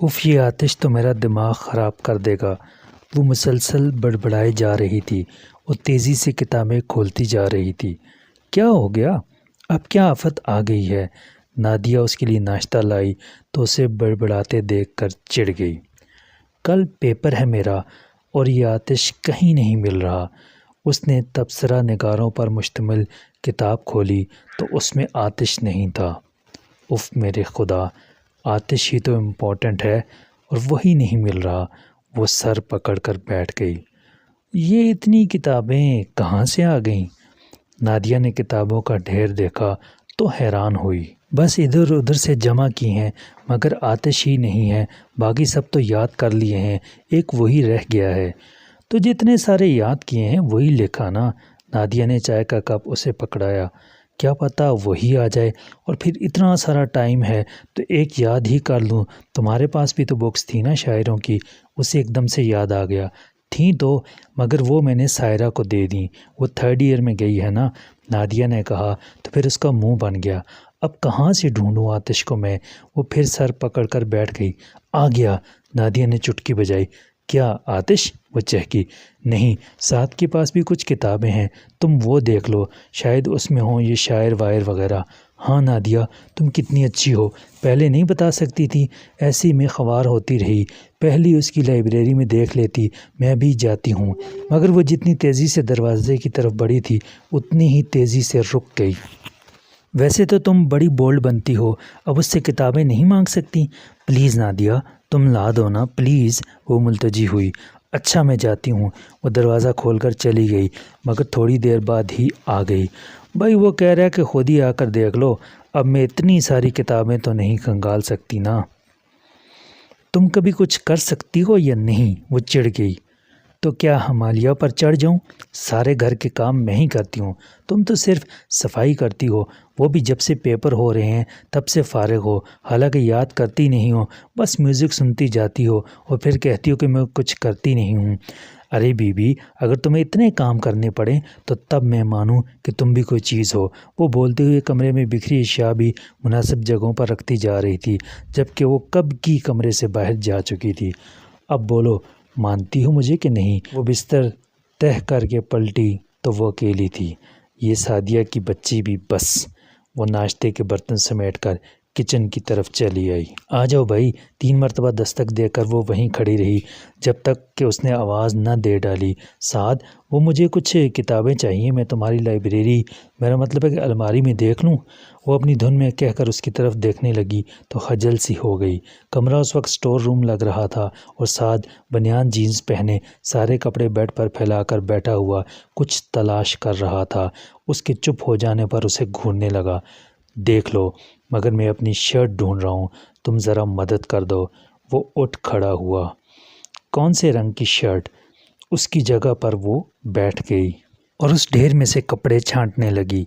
If یہ آتش تو میرا دماغ خراب کر دے گا۔ وہ مسلسل بڑبڑائے جا رہی تھی اور تیزی سے کتابیں کھولتی جا رہی تھی۔ کیا ہو گیا؟ اب کیا آفت آ گئی ہے؟ نادیہ اس کے لیے ناشتہ لائی تو اسے بڑبڑاتے دیکھ کر چڑ گئی۔ کل پیپر ہے میرا اور یہ آتش کہیں نہیں مل رہا۔ اس نے تبصرہ نگاروں پر مشتمل کتاب کھولی تو اس میں آتش نہیں تھا۔ اف میرے خدا، آتش ہی تو امپورٹنٹ ہے اور وہی نہیں مل رہا۔ وہ سر پکڑ کر بیٹھ گئی۔ یہ اتنی کتابیں کہاں سے آ گئیں؟ نادیہ نے کتابوں کا ڈھیر دیکھا تو حیران ہوئی۔ بس ادھر ادھر سے جمع کی ہیں مگر آتش ہی نہیں ہے۔ باقی سب تو یاد کر لیے ہیں، ایک وہی رہ گیا ہے۔ تو جتنے سارے یاد کیے ہیں وہی لکھا نا۔ نادیہ نے چائے کا کپ اسے پکڑایا۔ کیا پتہ وہی آ جائے، اور پھر اتنا سارا ٹائم ہے تو ایک یاد ہی کر لوں۔ تمہارے پاس بھی تو بکس تھی نا شاعروں کی؟ اسے ایک دم سے یاد آ گیا۔ تھیں تو، مگر وہ میں نے سائرہ کو دے دیں، وہ 3rd ایئر میں گئی ہے نا۔ نادیہ نے کہا تو پھر اس کا منہ بن گیا۔ اب کہاں سے ڈھونڈوں آتش کو میں؟ وہ پھر سر پکڑ کر بیٹھ گئی۔ آ گیا، نادیہ نے چٹکی بجائی۔ کیا آتش؟ وہ چہکی۔ نہیں، ساتھ کے پاس بھی کچھ کتابیں ہیں، تم وہ دیکھ لو، شاید اس میں ہوں یہ شاعر واعر وغیرہ۔ ہاں نادیہ، تم کتنی اچھی ہو، پہلے نہیں بتا سکتی تھی؟ ایسی میں خوار ہوتی رہی، پہلی اس کی لائبریری میں دیکھ لیتی، میں بھی جاتی ہوں۔ مگر وہ جتنی تیزی سے دروازے کی طرف بڑھی تھی اتنی ہی تیزی سے رک گئی۔ ویسے تو تم بڑی بولڈ بنتی ہو، اب اس سے کتابیں نہیں مانگ سکتی؟ پلیز نادیہ، تم لا دو نا پلیز۔ وہ ملتجی ہوئی۔ اچھا میں جاتی ہوں۔ وہ دروازہ کھول کر چلی گئی مگر تھوڑی دیر بعد ہی آ گئی۔ بھائی وہ کہہ رہا ہے کہ خود ہی آ کر دیکھ لو، اب میں اتنی ساری کتابیں تو نہیں کھنگال سکتی نا۔ تم کبھی کچھ کر سکتی ہو یا نہیں؟ وہ چڑ گئی۔ تو کیا ہمالیہ پر چڑھ جاؤں؟ سارے گھر کے کام میں ہی کرتی ہوں، تم تو صرف صفائی کرتی ہو، وہ بھی جب سے پیپر ہو رہے ہیں تب سے فارغ ہو، حالانکہ یاد کرتی نہیں ہو، بس میوزک سنتی جاتی ہو اور پھر کہتی ہو کہ میں کچھ کرتی نہیں ہوں۔ ارے بی بی، اگر تمہیں اتنے کام کرنے پڑیں تو تب میں مانوں کہ تم بھی کوئی چیز ہو۔ وہ بولتے ہوئے کمرے میں بکھری اشیاء بھی مناسب جگہوں پر رکھتی جا رہی تھی، جبکہ وہ کب کی کمرے سے باہر جا چکی تھی۔ اب بولو، مانتی ہو مجھے کہ نہیں؟ وہ بستر تہہ کر کے پلٹی تو وہ اکیلی تھی۔ یہ سعدیہ کی بچی بھی بس۔ وہ ناشتے کے برتن سمیٹ کر کچن کی طرف چلی آئی۔ آ جاؤ بھائی۔ 3 مرتبہ دستک دے کر وہ وہیں کھڑی رہی جب تک کہ اس نے آواز نہ دے ڈالی۔ سعد، وہ مجھے کچھ کتابیں چاہیے، میں تمہاری لائبریری، میرا مطلب ہے کہ الماری میں دیکھ لوں؟ وہ اپنی دھن میں کہہ کر اس کی طرف دیکھنے لگی تو خجل سی ہو گئی۔ کمرہ اس وقت اسٹور روم لگ رہا تھا اور سعد بنیان جینز پہنے سارے کپڑے بیڈ پر پھیلا کر بیٹھا ہوا کچھ تلاش کر رہا تھا۔ اس کے چپ ہو جانے پر اسے گھورنے لگا۔ دیکھ لو، مگر میں اپنی شرٹ ڈھونڈ رہا ہوں، تم ذرا مدد کر دو۔ وہ اٹھ کھڑا ہوا۔ کون سے رنگ کی شرٹ؟ اس کی جگہ پر وہ بیٹھ گئی اور اس ڈھیر میں سے کپڑے چھانٹنے لگی۔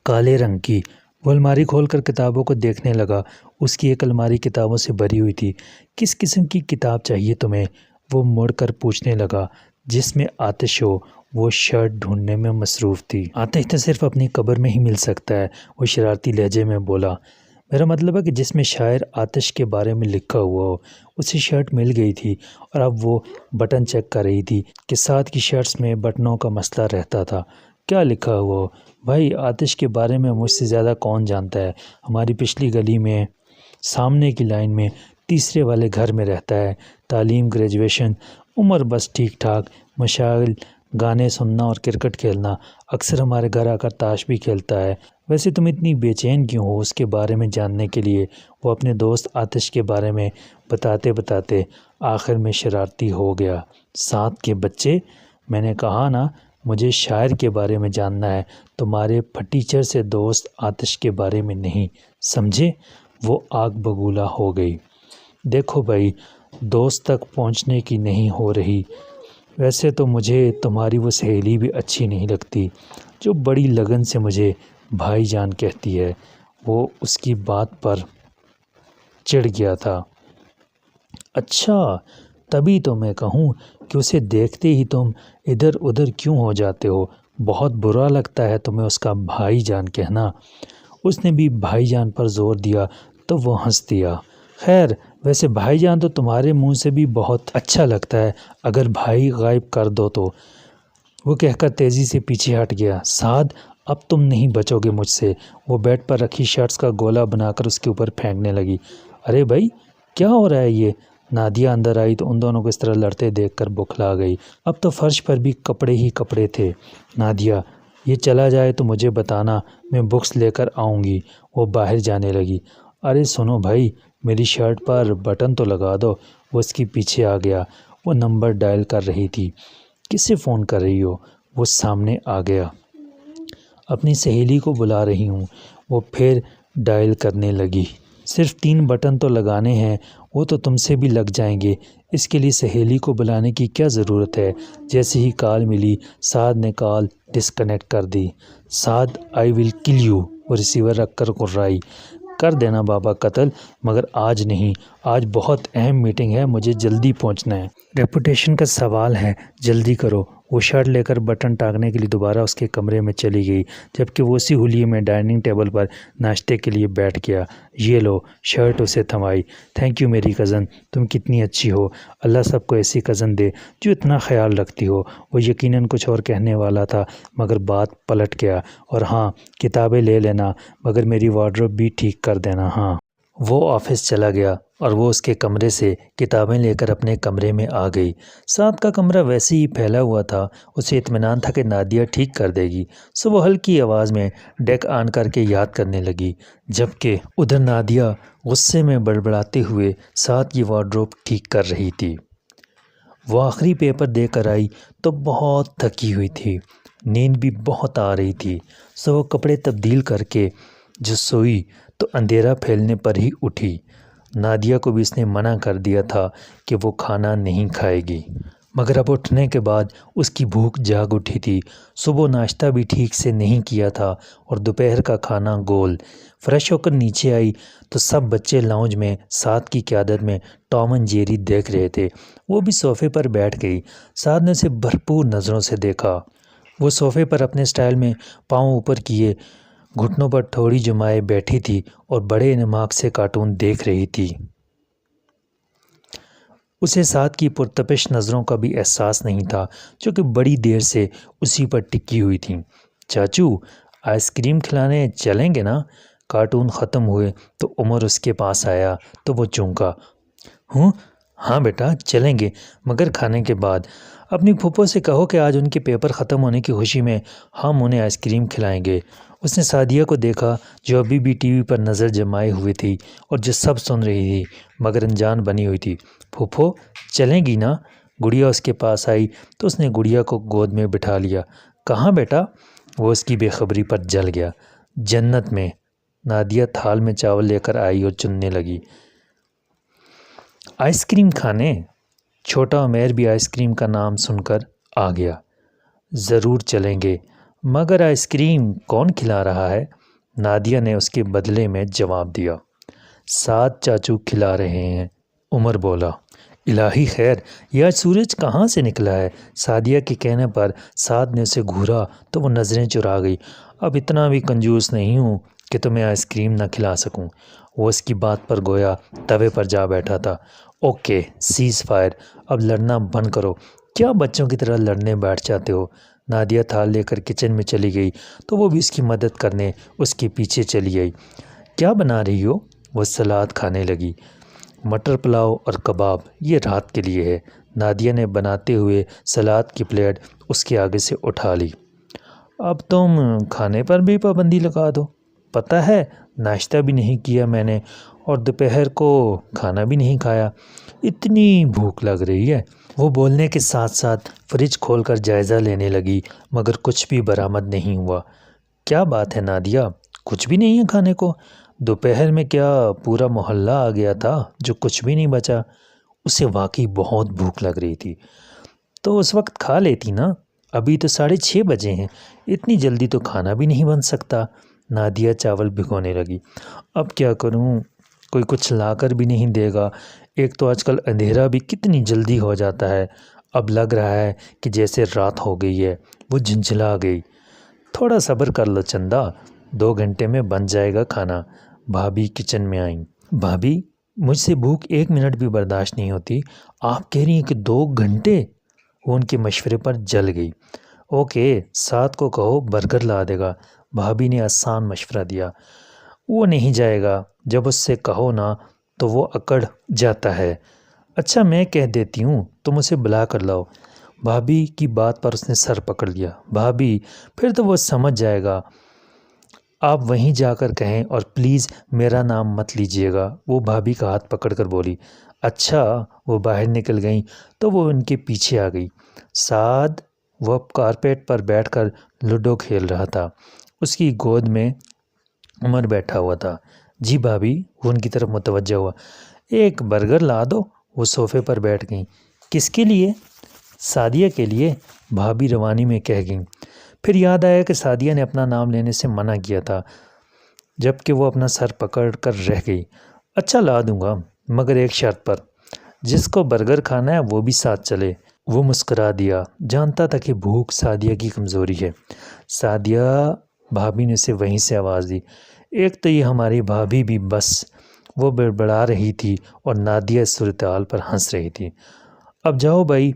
کالے رنگ کی۔ وہ الماری کھول کر کتابوں کو دیکھنے لگا۔ اس کی ایک الماری کتابوں سے بھری ہوئی تھی۔ کس قسم کی کتاب چاہیے تمہیں؟ وہ مڑ کر پوچھنے لگا۔ جس میں آتش ہو۔ وہ شرٹ ڈھونڈنے میں مصروف تھی۔ آتش تو صرف اپنی قبر میں ہی مل سکتا ہے، وہ شرارتی لہجے میں بولا۔ میرا مطلب ہے کہ جس میں شاعر آتش کے بارے میں لکھا ہوا ہو۔ اسے شرٹ مل گئی تھی اور اب وہ بٹن چیک کر رہی تھی کہ ساتھ کی شرٹس میں بٹنوں کا مسئلہ رہتا تھا۔ کیا لکھا ہوا ہو؟ بھائی آتش کے بارے میں مجھ سے زیادہ کون جانتا ہے؟ ہماری پچھلی گلی میں، سامنے کی لائن میں، تیسرے والے گھر میں رہتا ہے۔ تعلیم گریجویشن، عمر بس ٹھیک ٹھاک، مشاغل گانے سننا اور کرکٹ کھیلنا، اکثر ہمارے گھر آ کر تاش بھی کھیلتا ہے۔ ویسے تم اتنی بے چین کیوں ہو اس کے بارے میں جاننے کے لیے؟ وہ اپنے دوست آتش کے بارے میں بتاتے بتاتے آخر میں شرارتی ہو گیا۔ 7 کے بچے، میں نے کہا نا مجھے شاعر کے بارے میں جاننا ہے، تمہارے پھٹیچر سے دوست آتش کے بارے میں نہیں، سمجھے؟ وہ آگ بگولا ہو گئی۔ دیکھو بھائی، دوست تک پہنچنے کی نہیں ہو رہی۔ ویسے تو مجھے تمہاری وہ سہیلی بھی اچھی نہیں لگتی جو بڑی لگن سے مجھے بھائی جان کہتی ہے۔ وہ اس کی بات پر چڑ گیا تھا۔ اچھا، تبھی تو میں کہوں کہ اسے دیکھتے ہی تم ادھر ادھر کیوں ہو جاتے ہو؟ بہت برا لگتا ہے تمہیں اس کا بھائی جان کہنا۔ اس نے بھی بھائی جان پر زور دیا تو وہ ہنس دیا۔ خیر ویسے بھائی جان تو تمہارے منہ سے بھی بہت اچھا لگتا ہے، اگر بھائی غائب کر دو تو۔ وہ کہہ کر تیزی سے پیچھے ہٹ گیا۔ سعد اب تم نہیں بچو گے مجھ سے۔ وہ بیڈ پر رکھی شرٹس کا گولا بنا کر اس کے اوپر پھینکنے لگی۔ ارے بھائی کیا ہو رہا ہے یہ؟ نادیہ اندر آئی تو ان دونوں کو اس طرح لڑتے دیکھ کر بکھلا گئی۔ اب تو فرش پر بھی کپڑے ہی کپڑے تھے۔ نادیہ یہ چلا جائے تو مجھے بتانا، میں بکس لے کر آؤں گی۔ وہ باہر جانے لگی۔ ارے سنو بھائی، میری شرٹ پر بٹن تو لگا دو۔ وہ اس کے پیچھے آ گیا۔ وہ نمبر ڈائل کر رہی تھی۔ کس سے فون کر رہی ہو؟ وہ سامنے آ گیا۔ اپنی سہیلی کو بلا رہی ہوں۔ وہ پھر ڈائل کرنے لگی۔ صرف 3 بٹن تو لگانے ہیں، وہ تو تم سے بھی لگ جائیں گے۔ اس کے لیے سہیلی کو بلانے کی کیا ضرورت ہے؟ جیسے ہی کال ملی سعد نے کال ڈسکنیکٹ کر دی۔ سعد آئی ول کل یو، وہ ریسیور رکھ کر کررائی۔ کر دینا بابا قتل، مگر آج نہیں، آج بہت اہم میٹنگ ہے، مجھے جلدی پہنچنا ہے۔ ریپوٹیشن کا سوال ہے، جلدی کرو۔ وہ شرٹ لے کر بٹن ٹانگنے کے لیے دوبارہ اس کے کمرے میں چلی گئی، جبکہ وہ اسی ہولیے میں ڈائننگ ٹیبل پر ناشتے کے لیے بیٹھ گیا۔ یہ لو، شرٹ اسے تھمائی۔ تھینک یو میری کزن، تم کتنی اچھی ہو۔ اللہ سب کو ایسی کزن دے جو اتنا خیال رکھتی ہو۔ وہ یقیناً کچھ اور کہنے والا تھا مگر بات پلٹ گیا۔ اور ہاں، کتابیں لے لینا، مگر میری وارڈروب بھی ٹھیک کر دینا۔ ہاں۔ وہ آفس چلا گیا اور وہ اس کے کمرے سے کتابیں لے کر اپنے کمرے میں آ گئی۔ سعد کا کمرہ ویسے ہی پھیلا ہوا تھا، اسے اطمینان تھا کہ نادیہ ٹھیک کر دے گی، سو وہ ہلکی آواز میں ڈیک آن کر کے یاد کرنے لگی، جبکہ ادھر نادیہ غصے میں بڑبڑاتے ہوئے سعد کی وارڈروب ٹھیک کر رہی تھی۔ وہ آخری پیپر دے کر آئی تو بہت تھکی ہوئی تھی، نیند بھی بہت آ رہی تھی، سو وہ کپڑے تبدیل کر کے جو سوئی تو اندھیرا پھیلنے پر ہی اٹھی۔ نادیہ کو بھی اس نے منع کر دیا تھا کہ وہ کھانا نہیں کھائے گی، مگر اب اٹھنے کے بعد اس کی بھوک جاگ اٹھی تھی۔ صبح ناشتہ بھی ٹھیک سے نہیں کیا تھا اور دوپہر کا کھانا گول۔ فریش ہو کر نیچے آئی تو سب بچے لاؤنج میں سعد کی قیادت میں ٹام اینڈ جیری دیکھ رہے تھے۔ وہ بھی صوفے پر بیٹھ گئی۔ سعد نے اسے بھرپور نظروں سے دیکھا۔ وہ صوفے پر اپنے سٹائل میں پاؤں اوپر کیے گھٹنوں پر تھوڑی جمائے بیٹھی تھی اور بڑے انہماک سے کارٹون دیکھ رہی تھی۔ اسے سعد کی پرتپش نظروں کا بھی احساس نہیں تھا جو کہ بڑی دیر سے اسی پر ٹکی ہوئی تھیں۔ چاچو آئس کریم کھلانے چلیں گے نا؟ کارٹون ختم ہوئے تو عمر اس کے پاس آیا تو وہ چونکا۔ ہاں بیٹا چلیں گے، مگر کھانے کے بعد۔ اپنی پھوپھو سے کہو کہ آج ان کے پیپر ختم ہونے کی خوشی میں ہم انہیں آئس کریم کھلائیں گے۔ اس نے سعدیہ کو دیکھا جو ابھی بھی ٹی وی پر نظر جمائے ہوئی تھی اور جو سب سن رہی تھی مگر انجان بنی ہوئی تھی۔ پھوپھو چلیں گی نا؟ گڑیا اس کے پاس آئی تو اس نے گڑیا کو گود میں بٹھا لیا۔ کہاں بیٹا؟ وہ اس کی بے خبری پر جل گیا۔ جنت میں۔ نادیہ تھال میں چاول لے کر آئی اور چننے لگی۔ آئس کریم کھانے؟ چھوٹا عمیر بھی آئس کریم کا نام سن کر آ گیا۔ ضرور چلیں گے، مگر آئس کریم کون کھلا رہا ہے؟ نادیہ نے اس کے بدلے میں جواب دیا۔ سعد چاچو کھلا رہے ہیں، عمر بولا۔ الہی خیر، یہ آج سورج کہاں سے نکلا ہے؟ سعدیہ کے کہنے پر سعد نے اسے گھورا تو وہ نظریں چرا گئی۔ اب اتنا بھی کنجوس نہیں ہوں کہ تمہیں آئس کریم نہ کھلا سکوں۔ وہ اس کی بات پر گویا توے پر جا بیٹھا تھا۔ اوکے سیز فائر، اب لڑنا بند کرو۔ کیا بچوں کی طرح لڑنے بیٹھ جاتے ہو؟ نادیہ تھال لے کر کچن میں چلی گئی تو وہ بھی اس کی مدد کرنے اس کے پیچھے چلی گئی۔ کیا بنا رہی ہو؟ وہ سلاد کھانے لگی۔ مٹر پلاؤ اور کباب، یہ رات کے لیے ہے۔ نادیہ نے بناتے ہوئے سلاد کی پلیٹ اس کے آگے سے اٹھا لی۔ اب تم کھانے پر بھی پابندی لگا دو۔ پتہ ہے ناشتہ بھی نہیں کیا میں نے اور دوپہر کو کھانا بھی نہیں کھایا، اتنی بھوک لگ رہی ہے۔ وہ بولنے کے ساتھ ساتھ فریج کھول کر جائزہ لینے لگی مگر کچھ بھی برآمد نہیں ہوا۔ کیا بات ہے نادیہ، کچھ بھی نہیں ہے کھانے کو؟ دوپہر میں کیا پورا محلہ آ گیا تھا جو کچھ بھی نہیں بچا؟ اسے واقعی بہت بھوک لگ رہی تھی۔ تو اس وقت کھا لیتی نا، ابھی تو 6:30 بجے ہیں، اتنی جلدی تو کھانا بھی نہیں بن سکتا۔ نادیہ چاول بھگونے لگی۔ اب کیا کروں، کوئی کچھ لا کر بھی نہیں دے گا، ایک تو آج کل اندھیرا بھی کتنی جلدی ہو جاتا ہے، اب لگ رہا ہے کہ جیسے رات ہو گئی ہے۔ وہ جھنجھلا گئی۔ تھوڑا صبر کر لو چندا، 2 گھنٹے میں بن جائے گا کھانا۔ بھابھی کچن میں آئیں۔ بھابھی مجھ سے بھوک 1 منٹ بھی برداشت نہیں ہوتی، آپ کہہ رہی ہیں کہ 2 گھنٹے؟ وہ ان کے مشورے پر جل گئی۔ اوکے، ساتھ کو کہو برگر لا دے گا، بھابھی نے آسان مشورہ دیا۔ وہ نہیں جائے گا، جب اس سے کہو نا تو وہ اکڑ جاتا ہے۔ اچھا میں کہہ دیتی ہوں، تم اسے بلا کر لاؤ۔ بھابھی کی بات پر اس نے سر پکڑ لیا۔ بھابھی، پھر تو وہ سمجھ جائے گا، آپ وہیں جا کر کہیں، اور پلیز میرا نام مت لیجیے گا۔ وہ بھابھی کا ہاتھ پکڑ کر بولی۔ اچھا، وہ باہر نکل گئیں تو وہ ان کے پیچھے آ گئی۔ سعد، وہ اب کارپیٹ پر بیٹھ کر لوڈو کھیل رہا تھا۔ اس کی گود میں عمر بیٹھا ہوا تھا۔ جی بھابھی، وہ ان کی طرف متوجہ ہوا۔ ایک برگر لا دو۔ وہ صوفے پر بیٹھ گئیں۔ کس کے لیے؟ سعدیہ کے لیے، بھابھی روانی میں کہہ گئیں۔ پھر یاد آیا کہ سعدیہ نے اپنا نام لینے سے منع کیا تھا، جب کہ وہ اپنا سر پکڑ کر رہ گئی۔ اچھا لا دوں گا، مگر ایک شرط پر، جس کو برگر کھانا ہے وہ بھی ساتھ چلے۔ وہ مسکرا دیا، جانتا تھا کہ بھوک سعدیہ کی کمزوری ہے۔ سعدیہ، بھابھی نے اسے وہیں سے آواز دی۔ ایک تو یہ ہماری بھابھی بھی بس، وہ بڑبڑا رہی تھی اور نادیہ اس صورتحال پر ہنس رہی تھی۔ اب جاؤ بھائی،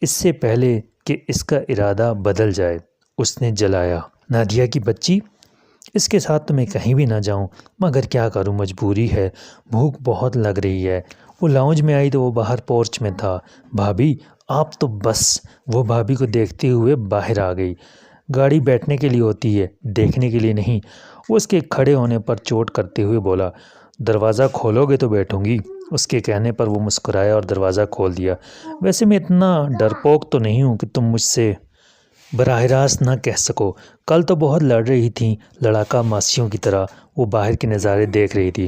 اس سے پہلے کہ اس کا ارادہ بدل جائے، اس نے جلایا۔ نادیہ کی بچی، اس کے ساتھ تو میں کہیں بھی نہ جاؤں، مگر کیا کروں، مجبوری ہے، بھوک بہت لگ رہی ہے۔ وہ لاؤنج میں آئی تو وہ باہر پورچ میں تھا۔ بھابھی آپ تو بس، وہ بھابھی کو دیکھتے ہوئے باہر آ گئی۔ گاڑی بیٹھنے کے لیے ہوتی ہے، دیکھنے کے لیے نہیں۔ وہ اس کے کھڑے ہونے پر چوٹ کرتے ہوئے بولا، دروازہ کھولو گے تو بیٹھوں گی۔ اس کے کہنے پر وہ مسکرایا اور دروازہ کھول دیا۔ ویسے میں اتنا ڈرپوک تو نہیں ہوں کہ تم مجھ سے براہ راست نہ کہہ سکو۔ کل تو بہت لڑ رہی تھیں، لڑاکا ماسیوں کی طرح۔ وہ باہر کے نظارے دیکھ رہی تھی۔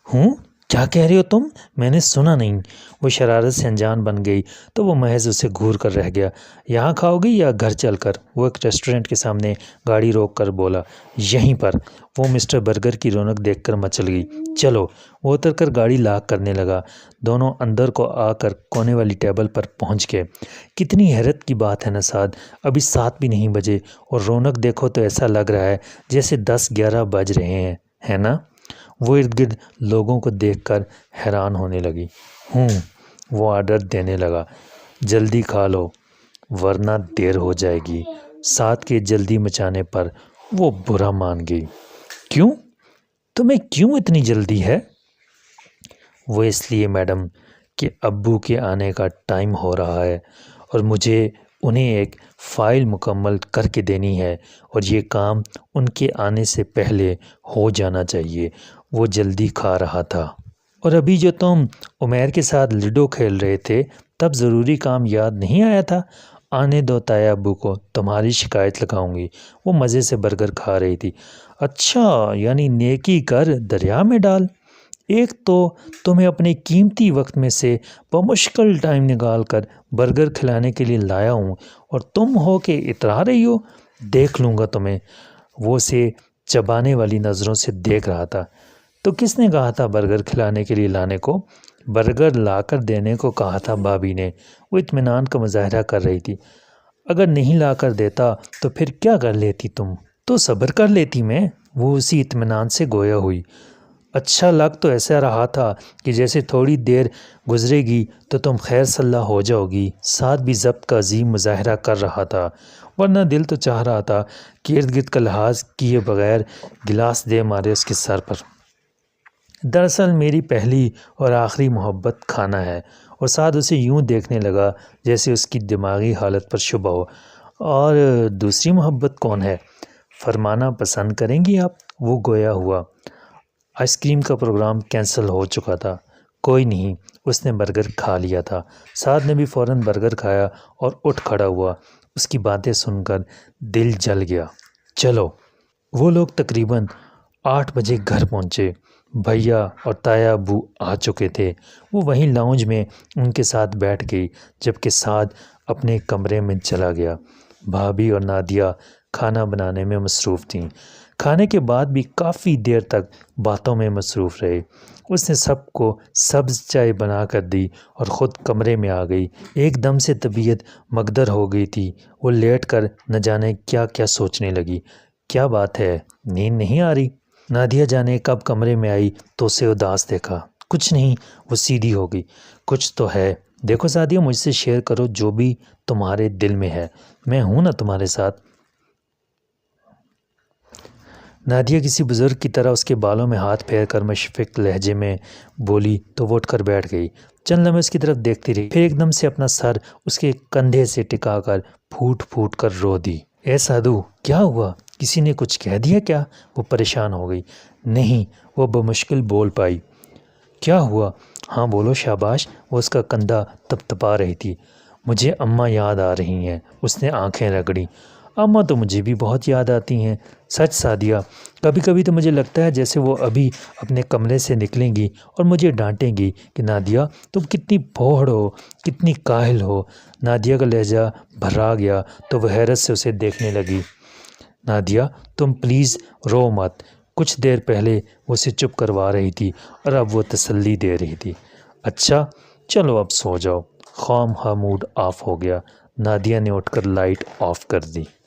ہوں، کیا کہہ رہے ہو تم؟ میں نے سنا نہیں۔ وہ شرارت سے انجان بن گئی تو وہ محض اسے گھور کر رہ گیا۔ یہاں کھاؤ گی یا گھر چل کر؟ وہ ایک ریسٹورنٹ کے سامنے گاڑی روک کر بولا۔ یہیں پر۔ وہ مسٹر برگر کی رونق دیکھ کر مچل گئی۔ چلو۔ وہ اتر کر گاڑی لاک کرنے لگا۔ دونوں اندر کو آ کر کونے والی ٹیبل پر پہنچ گئے۔ کتنی حیرت کی بات ہے نا سعد، ابھی 7 بھی نہیں بجے اور رونق دیکھو تو ایسا لگ رہا ہے جیسے 10-11 بج رہے ہیں، ہے نا؟ وہ ارد گرد لوگوں کو دیکھ کر حیران ہونے لگی۔ وہ آرڈر دینے لگا، جلدی کھا لو ورنہ دیر ہو جائے گی۔ سعد کے جلدی مچانے پر وہ برا مان گئی۔ کیوں؟ تمہیں کیوں اتنی جلدی ہے؟ وہ اس لیے میڈم کہ ابو کے آنے کا ٹائم ہو رہا ہے اور مجھے انہیں ایک فائل مکمل کر کے دینی ہے، اور یہ کام ان کے آنے سے پہلے ہو جانا چاہیے۔ وہ جلدی کھا رہا تھا۔ اور ابھی جو تم عمیر کے ساتھ لوڈو کھیل رہے تھے تب ضروری کام یاد نہیں آیا تھا؟ آنے دو تایا ابو کو، تمہاری شکایت لگاؤں گی۔ وہ مزے سے برگر کھا رہی تھی۔ اچھا، یعنی نیکی کر دریا میں ڈال۔ ایک تو تمہیں اپنے قیمتی وقت میں سے بمشکل ٹائم نکال کر برگر کھلانے کے لیے لایا ہوں، اور تم ہو کہ اترا رہی ہو۔ دیکھ لوں گا تمہیں۔ وہ اسے چبانے والی نظروں سے دیکھ رہا تھا۔ تو کس نے کہا تھا برگر کھلانے کے لیے لانے کو؟ برگر لا کر دینے کو کہا تھا بھابھی نے۔ وہ اطمینان کا مظاہرہ کر رہی تھی۔ اگر نہیں لا کر دیتا تو پھر کیا کر لیتی تم؟ تو صبر کر لیتی میں۔ وہ اسی اطمینان سے گویا ہوئی۔ اچھا لگ تو ایسا رہا تھا کہ جیسے تھوڑی دیر گزرے گی تو تم خیر صلاح ہو جاؤ گی۔ ساتھ بھی ضبط کا عظیم مظاہرہ کر رہا تھا، ورنہ دل تو چاہ رہا تھا کہ ارد گرد کا لحاظ کیے بغیر گلاس دے مارے اس کے سر پر۔ دراصل میری پہلی اور آخری محبت کھانا ہے۔ اور سعد اسے یوں دیکھنے لگا جیسے اس کی دماغی حالت پر شبہ ہو۔ اور دوسری محبت کون ہے؟ فرمانا پسند کریں گی آپ؟ وہ گویا ہوا۔ آئس کریم کا پروگرام کینسل ہو چکا تھا۔ کوئی نہیں، اس نے برگر کھا لیا تھا۔ سعد نے بھی فوراً برگر کھایا اور اٹھ کھڑا ہوا۔ اس کی باتیں سن کر دل جل گیا۔ چلو۔ وہ لوگ تقریباً 8 بجے گھر پہنچے۔ بھیا اور تایا ابو آ چکے تھے۔ وہ وہیں لاؤنج میں ان کے ساتھ بیٹھ گئی، جبکہ سعد اپنے کمرے میں چلا گیا۔ بھابھی اور نادیہ کھانا بنانے میں مصروف تھیں۔ کھانے کے بعد بھی کافی دیر تک باتوں میں مصروف رہے۔ اس نے سب کو سبز چائے بنا کر دی اور خود کمرے میں آ گئی۔ ایک دم سے طبیعت مگدر ہو گئی تھی۔ وہ لیٹ کر نہ جانے کیا کیا سوچنے لگی۔ کیا بات ہے، نیند نہیں آ رہی؟ نادیہ جانے کب کمرے میں آئی تو اسے اداس دیکھا۔ کچھ نہیں، وہ سیدھی ہو گئی۔ کچھ تو ہے، دیکھو سعدیہ، مجھ سے شیئر کرو جو بھی تمہارے دل میں ہے، میں ہوں نا تمہارے ساتھ۔ نادیہ کسی بزرگ کی طرح اس کے بالوں میں ہاتھ پھیر کر مشفق لہجے میں بولی تو وہ اٹھ کر بیٹھ گئی۔ چند لمحے اس کی طرف دیکھتی رہی، پھر ایک دم سے اپنا سر اس کے کندھے سے ٹکا کر پھوٹ پھوٹ کر رو دی۔ اے سادھو، کیا ہوا؟ کسی نے کچھ کہہ دیا کیا؟ وہ پریشان ہو گئی۔ نہیں، وہ بمشکل بول پائی۔ کیا ہوا؟ ہاں بولو شاباش۔ وہ اس کا کندھا تپتپا رہی تھی۔ مجھے اماں یاد آ رہی ہیں، اس نے آنکھیں رگڑیں۔ اماں تو مجھے بھی بہت یاد آتی ہیں، سچ سعدیہ۔ کبھی کبھی تو مجھے لگتا ہے جیسے وہ ابھی اپنے کمرے سے نکلیں گی اور مجھے ڈانٹیں گی کہ نادیہ تم کتنی بوڑھ ہو، کتنی کاہل ہو۔ نادیہ کا لہجہ بھرا گیا تو وہ حیرت سے اسے دیکھنے لگی۔ نادیہ تم پلیز رو مت۔ کچھ دیر پہلے وہ اسے چپ کروا رہی تھی اور اب وہ تسلی دے رہی تھی۔ اچھا چلو اب سو جاؤ۔ خواہ مخواہ موڈ آف ہو گیا۔ نادیہ نے اٹھ کر لائٹ آف کر دی۔